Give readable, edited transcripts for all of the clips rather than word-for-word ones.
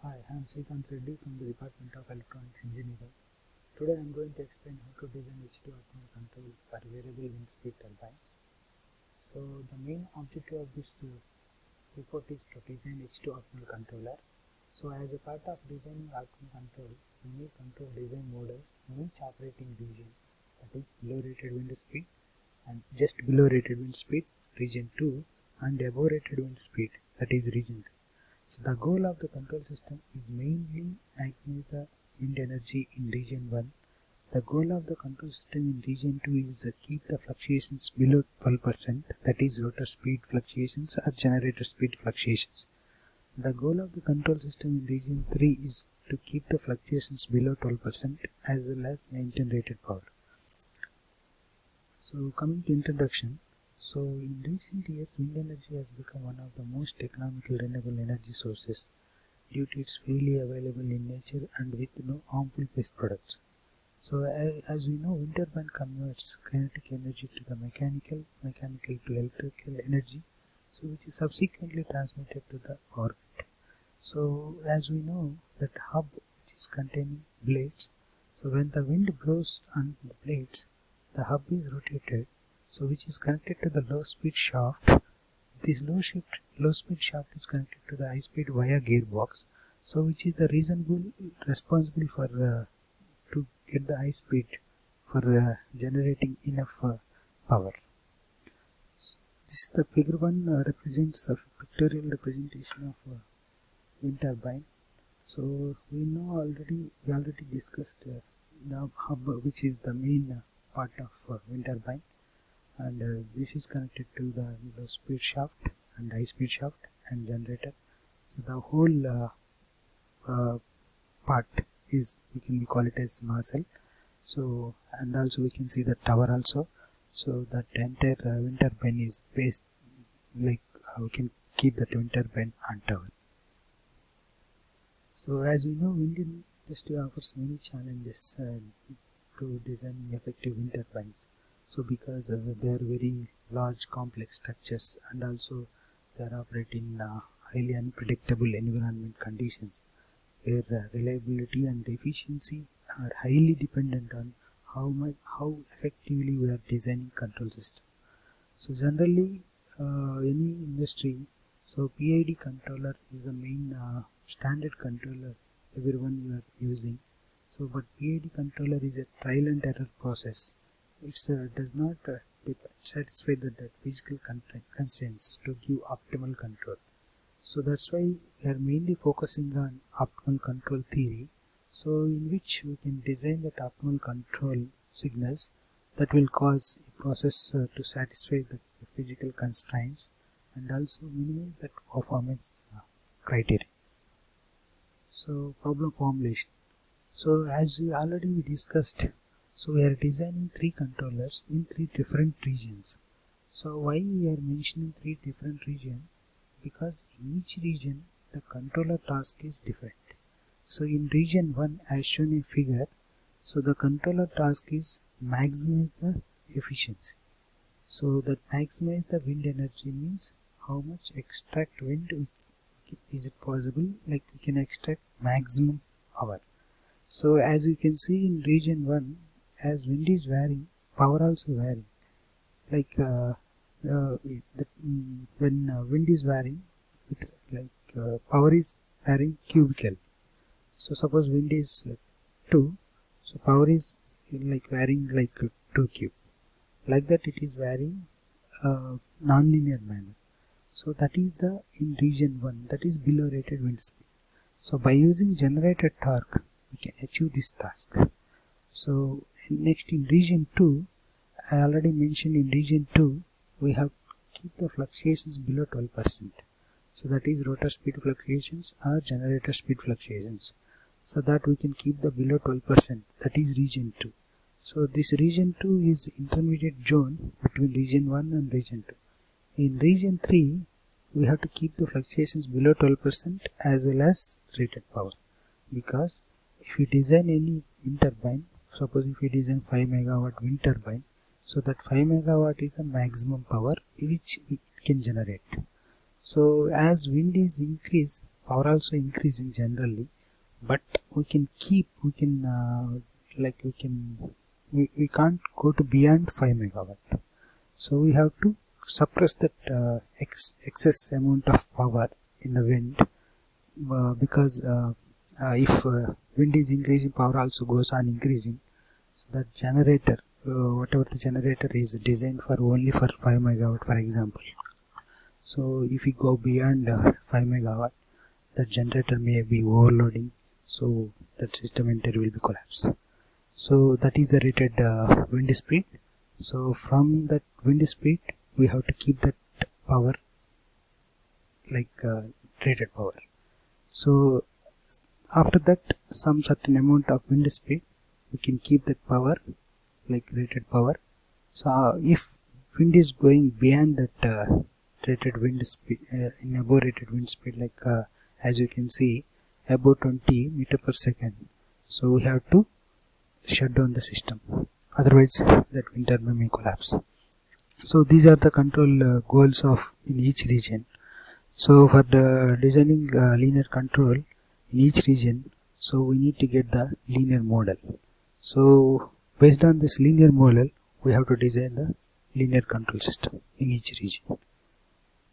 Hi, I am Srikanth Reddy from the Department of Electronics Engineering. Today I am going to explain how to design H2 optimal control for variable wind speed turbines. So the main objective of this report is to design H2 optimal controller. So as a part of designing optimal control, we may control design models in each operating region, that is below rated wind speed and just below rated wind speed, region 2, and above rated wind speed, that is region 3. So the goal of the control system is mainly maximize the wind energy in region 1. The goal of the control system in region 2 is to keep the fluctuations below 12%, that is rotor speed fluctuations or generator speed fluctuations. The goal of the control system in region 3 is to keep the fluctuations below 12% as well as maintain rated power. So coming to introduction, so in recent years wind energy has become one of the most economical renewable energy sources due to its freely available in nature and with no harmful waste products. So as we know, wind turbine converts kinetic energy to the mechanical to electrical energy, so which is subsequently transmitted to the power grid. So as we know that hub which is containing blades, so when the wind blows on the blades, the hub is rotated, so which is connected to the low speed shaft. This low speed shaft is connected to the high speed via gearbox, so which is the responsible for to get the high speed for generating enough power. This is the figure 1 represents a pictorial representation of wind turbine. So we already discussed the hub, which is the main part of wind turbine, and this is connected to the low speed shaft and high speed shaft and generator. So the whole part is, we call it as nacelle. So and also we can see the tower also. So that entire wind turbine is based like we can keep that wind turbine on tower. So as we know, wind industry offers many challenges to designing effective wind turbines. So because they are very large complex structures and also they are operating in highly unpredictable environment conditions where reliability and efficiency are highly dependent on how effectively we are designing control system. So generally any industry, so PID controller is the main standard controller everyone you are using. So but PID controller is a trial and error process. It does not satisfy the physical constraints to give optimal control. So that's why we are mainly focusing on optimal control theory, so in which we can design that optimal control signals that will cause a process to satisfy the physical constraints and also minimize that performance criteria. So problem formulation. So as we already discussed, so we are designing 3 controllers in 3 different regions. So why we are mentioning 3 different regions? Because in each region the controller task is different. So in region 1 as shown in figure, so the controller task is maximize the efficiency. So that maximize the wind energy means how much extract wind is it possible, like we can extract maximum hour. So as we can see in region 1, as wind is varying, power also varying. Like when wind is varying, power is varying cubical. So suppose wind is 2, so power is varying 2 cube. Like that it is varying non-linear manner. So that is the in region 1, that is below rated wind speed. So by using generated torque we can achieve this task. So next in region 2, I already mentioned in region 2 we have to keep the fluctuations below 12%. So that is rotor speed fluctuations or generator speed fluctuations. So that we can keep the below 12%, that is region 2. So this region 2 is intermediate zone between region 1 and region 2. In region 3 we have to keep the fluctuations below 12% as well as rated power, because if you design any wind turbine, suppose if you design 5 megawatt wind turbine, so that 5 megawatt is the maximum power which it can generate. So as wind is increased, power also increasing generally, but we can't go to beyond 5 megawatt. So we have to suppress that excess amount of power in the wind, because if wind is increasing, power also goes on increasing. So that generator, whatever the generator is designed for only for 5 megawatt, for example. So if we go beyond 5 megawatt, that generator may be overloading, so that system entire will be collapsed. So that is the rated wind speed. So from that wind speed, we have to keep that power like rated power. So after that, some certain amount of wind speed, we can keep that power like rated power. So if wind is going beyond that rated wind speed, in above rated wind speed, like as you can see, above 20 meter per second, so we have to shut down the system, otherwise that wind turbine may collapse. So these are the control goals of in each region. So for the designing linear control in each region, so we need to get the linear model. So based on this linear model, we have to design the linear control system in each region.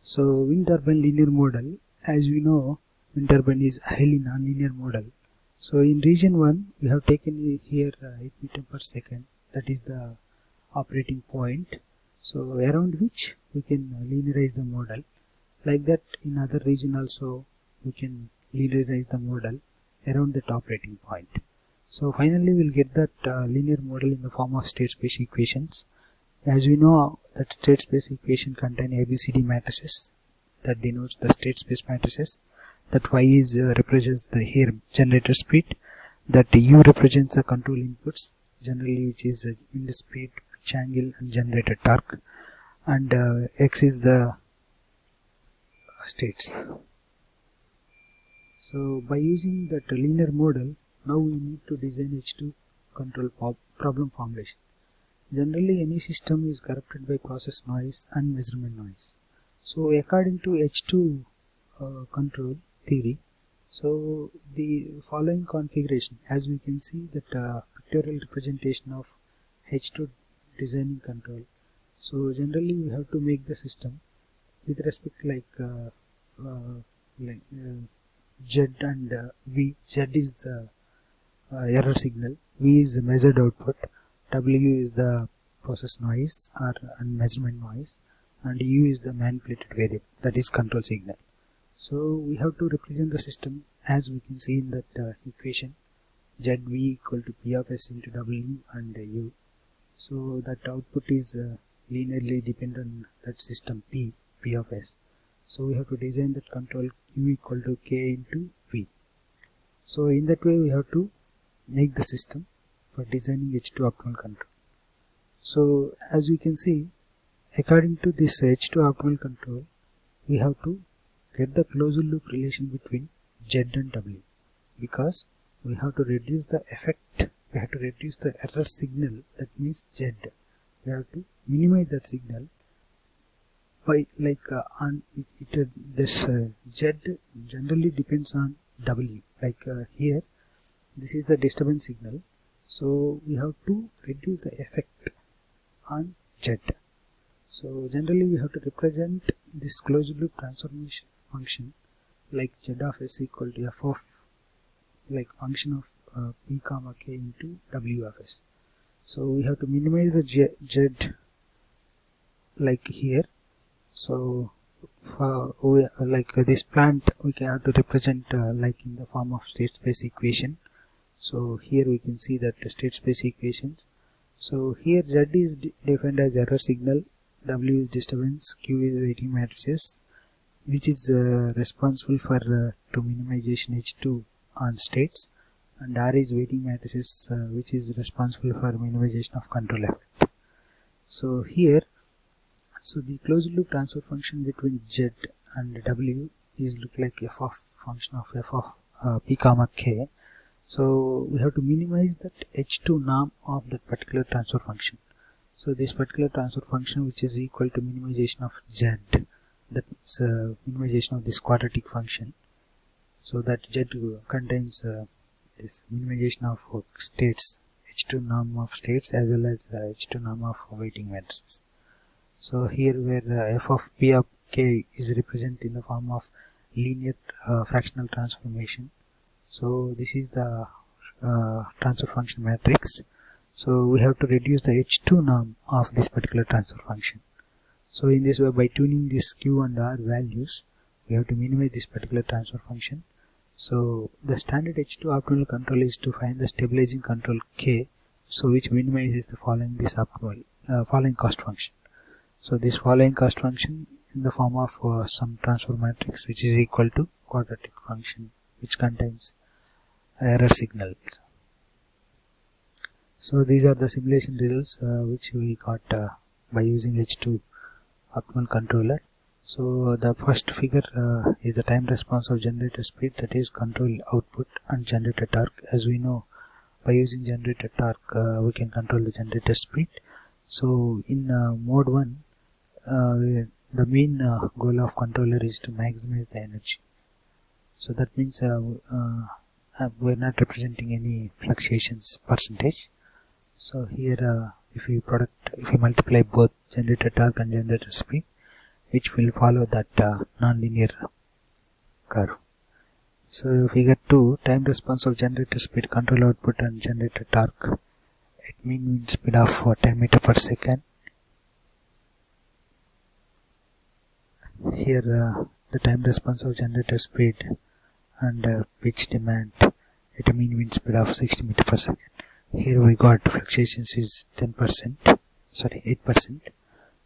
So wind turbine linear model, as we know, wind turbine is a highly nonlinear model. So in region 1, we have taken here 8 meter per second, that is the operating point, so around which we can linearize the model. Like that in other region also we can linearize the model around that operating point. So finally we'll get that linear model in the form of state space equations. As we know that state space equation contain ABCD matrices that denotes the state space matrices. That Y is represents the here generator speed, that U represents the control inputs generally, which is wind speed, pitch angle and generator torque, and X is the states. So by using that linear model, now we need to design H2 control problem formulation. Generally any system is corrupted by process noise and measurement noise. So according to H2 control theory, so the following configuration, as we can see that pictorial representation of H2 designing control. So generally we have to make the system with respect like Z and V. Z is the error signal, V is the measured output, W is the process noise or measurement noise, and U is the manipulated variable, that is control signal. So we have to represent the system as we can see in that equation, ZV equal to P of S into W and U. So that output is linearly dependent on that system P of S. So we have to design that control U equal to K into V. So in that way we have to make the system for designing H2 optimal control. So as we can see, according to this H2 optimal control, we have to get the closed loop relation between Z and W, because we have to reduce the effect, we have to reduce the error signal, that means Z. We have to minimize that signal by like this Z generally depends on W, like here this is the disturbance signal, so we have to reduce the effect on Z. So generally we have to represent this closed loop transformation function like Z of S equal to F of like function of P comma K into W of S. So we have to minimize the Z like here. So for like this plant we can have to represent like in the form of state space equation. So here we can see that the state space equations. So here Z is defined as error signal, W is disturbance, Q is weighting matrices, which is responsible for to minimization H2 on states, and R is weighting matrices, which is responsible for minimization of control effect. So here, so the closed loop transfer function between Z and W is look like F of function of F of P comma K. So we have to minimize that H2 norm of that particular transfer function. So this particular transfer function, which is equal to minimization of Z, that means minimization of this quadratic function, So that jet contains this minimization of states, H2 norm of states as well as H2 norm of weighting matrices. So here where f of p of k is represented in the form of linear fractional transformation. So this is the transfer function matrix. So we have to reduce the H2 norm of this particular transfer function. So in this way, by tuning this Q and R values, we have to minimize this particular transfer function. So the standard H2 optimal control is to find the stabilizing control K, so which minimizes the following this optimal following cost function. So this following cost function in the form of some transfer matrix which is equal to quadratic function which contains error signals. So these are the simulation results which we got by using H2 optimal controller. So the first figure is the time response of generator speed, that is control output, and generator torque. As we know, by using generator torque we can control the generator speed. So in mode 1 the main goal of controller is to maximize the energy. So that means we are not representing any fluctuations percentage. So here if we multiply both generator torque and generator speed, which will follow that non-linear curve. So figure 2, time response of generator speed, control output, and generator torque at mean speed of 10 meter per second. Here the time response of generator speed and pitch demand at a mean wind speed of 60 meter per second. Here we got fluctuations is 8%.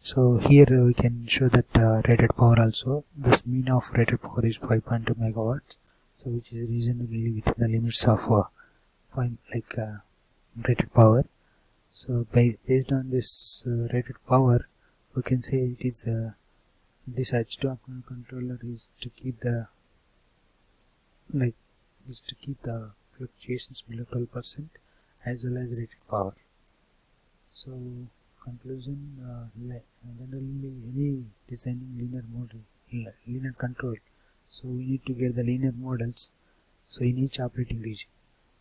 So here we can show that rated power also. This mean of rated power is 5.2 megawatts, so which is reasonably within the limits of rated power. So based on this rated power, we can say it is this H2 optimal controller is to keep the fluctuations below 12% as well as rated power. So conclusion, generally any designing linear control, so we need to get the linear models so in each operating region.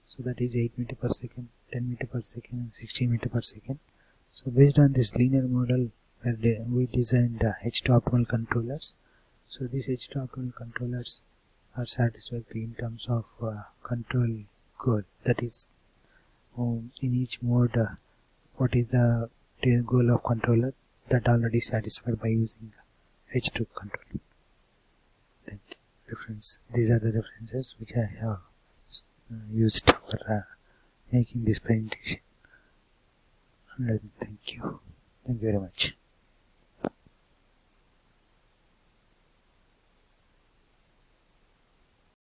So that is 8 meter per second, 10 meter per second, and 16 meter per second. So based on this linear model we designed H2 optimal controllers. So these H2 optimal controllers are satisfactory in terms of control goal, that is in each mode what is the goal of controller, that already satisfied by using H2 controller. Thank you. These are the references which I have used for making this presentation. And thank you very much.